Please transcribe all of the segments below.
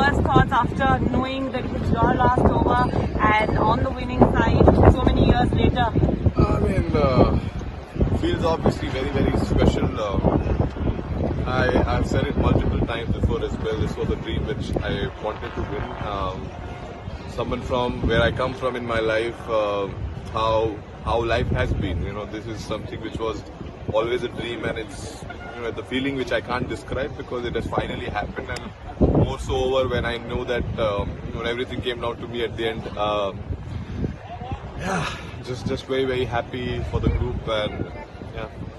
first thoughts after knowing that it's your last over and on the winning side so many years later? I mean, feels obviously very, very special. I've said it multiple times before as well. This was a dream which I wanted to win. Someone from where I come from in my life, how life has been. You know, this is something which was always a dream, and it's the feeling which I can't describe because it has finally happened, and more so over when I know that when everything came down to me at the end. Just very, very happy for the group, and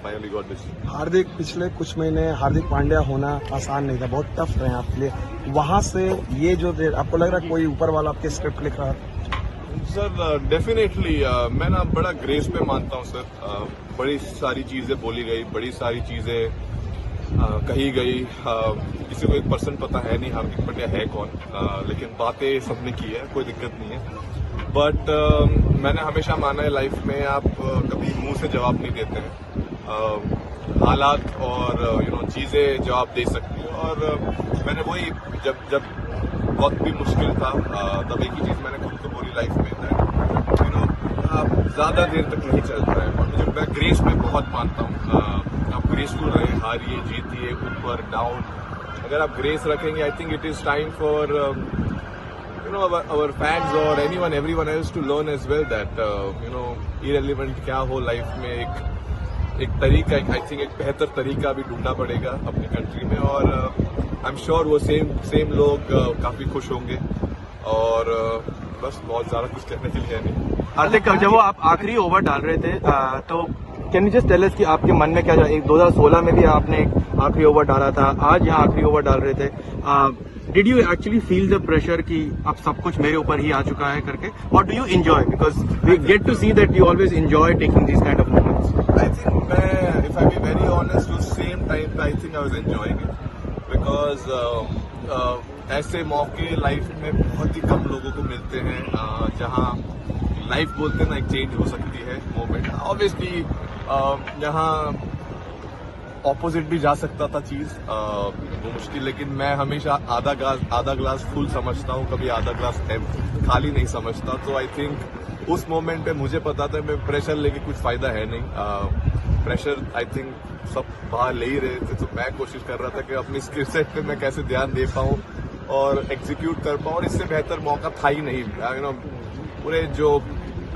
finally got this. हार्दिक, पिछले कुछ महीने हार्दिक पांड्या होना आसान नहीं था, बहुत tough रहे आपके लिए। वहां से ये जो आपको लग रहा है कोई ऊपर वाला आपके स्क्रिप्ट लिख रहा है? सर डेफिनेटली मैं ना बड़ा ग्रेस में मानता हूँ सर। बड़ी सारी चीजें बोली गई, बड़ी सारी चीजें कही गई। किसी को 1% पता है नहीं हार्दिक पांड्या है कौन, लेकिन बातें सबने की है, कोई दिक्कत नहीं है। बट मैंने हमेशा माना है लाइफ में आप कभी मुंह से जवाब नहीं देते हैं, हालात और चीजें जवाब दे सकती है। और मैंने वही जब वक्त भी मुश्किल था तब एक ही चीज मैंने खुद को बोली लाइफ में, आप ज्यादा देर तक नहीं चल रहा है। और मुझे मैं ग्रेस में बहुत मानता हूँ। आप ग्रेसफुल रहे, हारिए जीतिए, ऊपर डाउन, अगर आप ग्रेस रखेंगे I think it is time for our fans or everyone else to learn as well that irrelevant क्या हो लाइफ में, एक तरीका, आई थिंक एक बेहतर तरीका भी ढूंढना पड़ेगा अपनी कंट्री में। और आई एम श्योर वो सेम लोग काफी खुश होंगे। और बस बहुत ज्यादा कुछ कहने के लिए नहीं। हार्दिक, जब वो आप आखिरी ओवर डाल रहे थे तो can you just tell us कि आपके मन में क्या, 2016 में भी आपने आखिरी ओवर डाला था, आज यहाँ आखिरी ओवर डाल रहे थे, did you actually feel the pressure कि अब सब कुछ मेरे ऊपर ही आ चुका है करके, और do you enjoy, because we get to see that you always enjoy taking this kind of moments? I think मैं, if I be very honest, उस सेम टाइम पे I think I was enjoying it because ऐसे मौके life में बहुत ही कम लोगों को मिलते हैं जहां लाइफ बोलते ना एक चेंज हो सकती है मोमेंट। ऑब्वियसली यहाँ ऑपोजिट भी जा सकता था चीज, वो मुश्किल, लेकिन मैं हमेशा आधा ग्लास फुल समझता हूँ, कभी आधा ग्लास खाली नहीं समझता। तो आई थिंक उस मोमेंट पे मुझे पता था मैं प्रेशर लेके कुछ फायदा है नहीं। प्रेशर आई थिंक सब बाहर ले ही रहे थे, तो मैं कोशिश कर रहा था कि अपनी स्किल सेट पे मैं कैसे ध्यान दे पाऊँ और एग्जीक्यूट कर पाऊँ, और इससे बेहतर मौका था ही नहीं। पूरे जो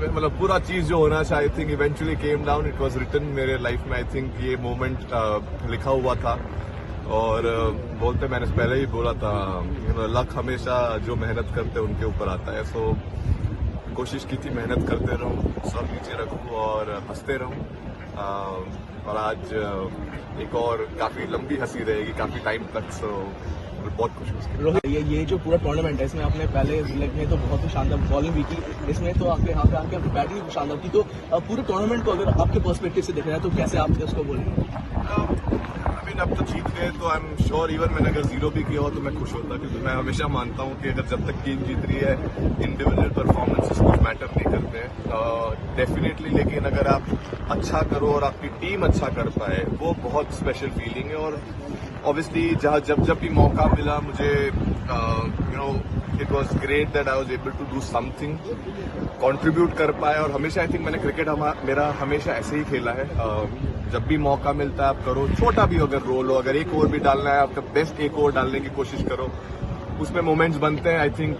मतलब पूरा चीज जो होना चाहिए I think eventually came down, it was written मेरे लाइफ में। आई थिंक ये मोमेंट लिखा हुआ था, और बोलते मैंने पहले ही बोला था, लक हमेशा जो मेहनत करते हैं उनके ऊपर आता है। सो कोशिश की थी मेहनत करते रहूं, सब नीचे रखूं और हंसते रहूं। और आज एक और काफी लंबी हंसी रहेगी काफी टाइम तक। सो बहुत खुश हूँ। रोहित, ये जो पूरा टूर्नामेंट है, इसमें आपने पहले लेग में तो बहुत ही शानदार बॉलिंग भी की, इसमें तो आपके यहाँ पे आके आपकी बैटिंग भी शानदार की। तो पूरे टूर्नामेंट को अगर आपके पर्सपेक्टिव से देखना है तो कैसे आप उसको बोलेंगे? अब तो जीत गए तो आई एम श्योर इवन मैंने अगर 0 भी किया हो तो मैं खुश होता, क्योंकि मैं हमेशा मानता हूँ कि अगर जब तक टीम जीत रही है इंडिविजुअल परफॉर्मेंसेस कुछ मैटर नहीं करते हैं डेफिनेटली। लेकिन अगर आप अच्छा करो और आपकी टीम अच्छा कर पाए, वो बहुत स्पेशल फीलिंग है। और ऑब्वियसली जब भी मौका मिला मुझे, it was great that I was able to do something, contribute कर पाए। और हमेशा आई थिंक मैंने क्रिकेट मेरा हमेशा ऐसे ही खेला है, जब भी मौका मिलता है आप करो, छोटा भी अगर रोल हो, अगर एक ओवर भी डालना है आपका बेस्ट एक ओवर डालने की कोशिश करो, उसमें मोमेंट्स बनते हैं। आई थिंक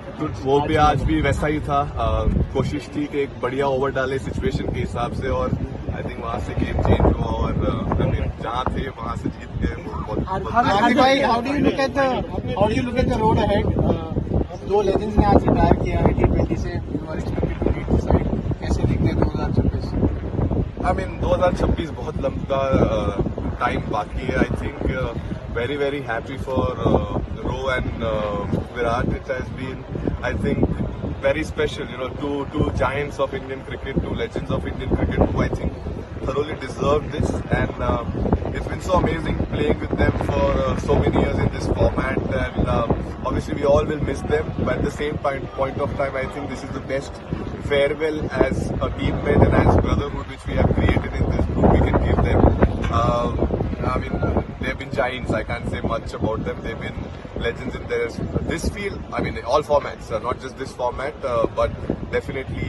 वो भी आज भी वैसा ही था। कोशिश थी कि एक बढ़िया ओवर डाले सिचुएशन के हिसाब से, और आई थिंक वहां से गेम चेंज हुआ और जहाँ थे वहां से जीत गए। How do you look at the road ahead? दो लेजेंड्स ने आज रिटायर किया है T20 से, you are expected to lead the side, कैसे देखते हैं 2026? आई मीन 2026 बहुत लंबा टाइम बाकी है। I think very very happy for Ro and Virat. It has been I think very special, two giants of Indian cricket, two legends of Indian cricket who I think thoroughly deserve this, and it's been so amazing playing with them for so many years in this format, and obviously we all will miss them, but at the same point of time I think this is the best farewell as a teammate and as brotherhood which we have created in this group we can give them. I mean they've been giants. I can't say much about them. They've been legends in this field. I mean, all formats, not just this format, but definitely,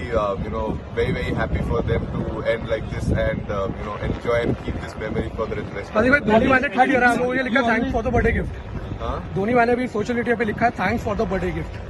very, very happy for them to end like this and, enjoy and keep this memory for the rest. Dhoni मैंने tweet करा वो ये लिखा thanks for the birthday gift हाँ? धोनी मैंने भी social media पे लिखा है thanks for the birthday gift